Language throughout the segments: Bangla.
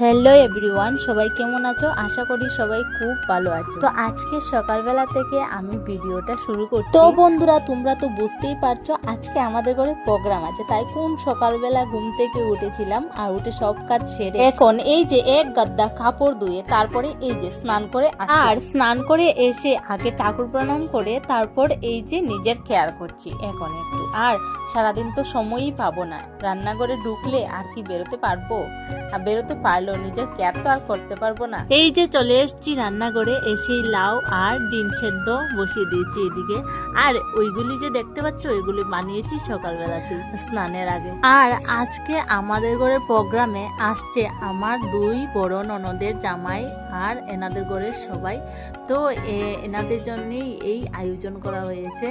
হ্যালো এভরিওয়ান, সবাই কেমন আছো? আশা করি সবাই খুব ভালো আছো। তো আজকে সকালবেলা থেকে আমি ভিডিওটা শুরু করছি। তো বন্ধুরা, তোমরা তো বুঝতেই পারছো আজকে আমাদের ঘরে প্রোগ্রাম আছে। তাই কোন সকালবেলা ঘুম থেকে উঠেছিলাম, আর উঠে সব কাজ সেরে এখন এই যে এক গাদা কাপড় ধুয়ে তারপরে এই যে স্নান করে আর স্নান করে এসে আগে ঠাকুর প্রণাম করে তারপর এই যে নিজের কেয়ার করছি এখন একটু। আর সারাদিন তো সময়ই পাবো না, রান্নাঘরে ঢুকলে আর কি বেরোতে পারবো? আর বেরোতে পারলেও নিজের কেয়ার তো আর করতে পারবো না। এই যে চলে এসেছি রান্নাঘরে, এসেই লাউ আর ডিম সেদ্ধ বসিয়ে দিয়েছি এদিকে। আর ওইগুলি যে দেখতে পাচ্ছ ওইগুলি বানিয়েছি সকালবেলাতে স্নানের আগে। আর আজকে আমাদের ঘরের প্রোগ্রামে আসছে আমার দুই বড় ননদের জামাই আর এনাদের ঘরের সবাই। তো এনাদের জন্যই এই আয়োজন করা হয়েছে।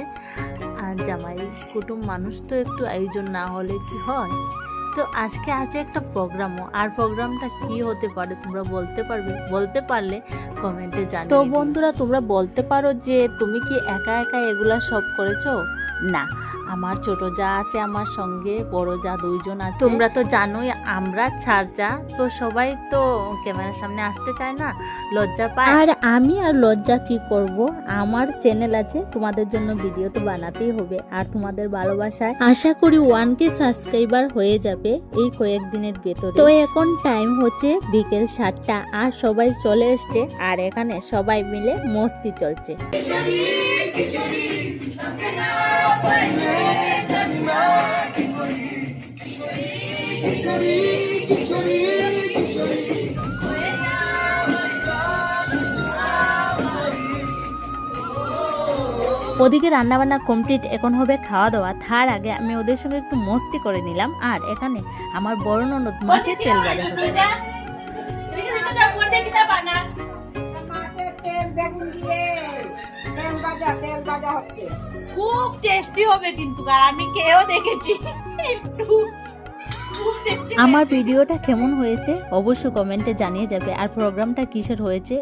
আর জামাই কুটুম মানুষ, তো একটু আয়োজন না হলে কি হয়? তো আজকে আছে একটা প্রোগ্রামও। আর প্রোগ্রামটা কি হতে পারে তোমরা বলতে পারলে কমেন্টে জানিও। তো বন্ধুরা, তোমরা বলতে পারো যে তুমি কি একা একা এগুলা সব করেছো? না, আমার ছোট যা আছে আমার সঙ্গে, বড় যা দুইজন আছে। তোমরা তো জানোই আমরা ছাড়জা, তো সবাই তো ক্যামেরার সামনে আসতে চায় না, লজ্জা পায়। আর আমি আর লজ্জা কি করব? আমার চ্যানেল আছে, তোমাদের জন্য ভিডিও তো বানাতেই হবে। আর তোমাদের ভালোবাসায় আশা করি 1K সাবস্ক্রাইবার হয়ে যাবে এই কয়েকদিনের ভেতরে। তো এখন টাইম হচ্ছে বিকেল 7টা, আর সবাই চলে এসছে। আর এখানে সবাই মিলে মস্তি চলছে। ওদিকে রান্নাবান্না কমপ্লিট, এখন হবে খাওয়া দাওয়া। তার আগে আমি ওদের সঙ্গে একটু মস্তি করে নিলাম। আর এখানে আমার বড় ননদ মাছের তেল ভাজা হচ্ছে, খুব টেস্টি হবে কিন্তু। আর আমি খেয়েও দেখেছি। আমার ভিডিওটা কেমন হয়েছে অবশ্যই কমেন্টে জানিয়ে যাবে। আর প্রোগ্রামটা কিসের হয়েছে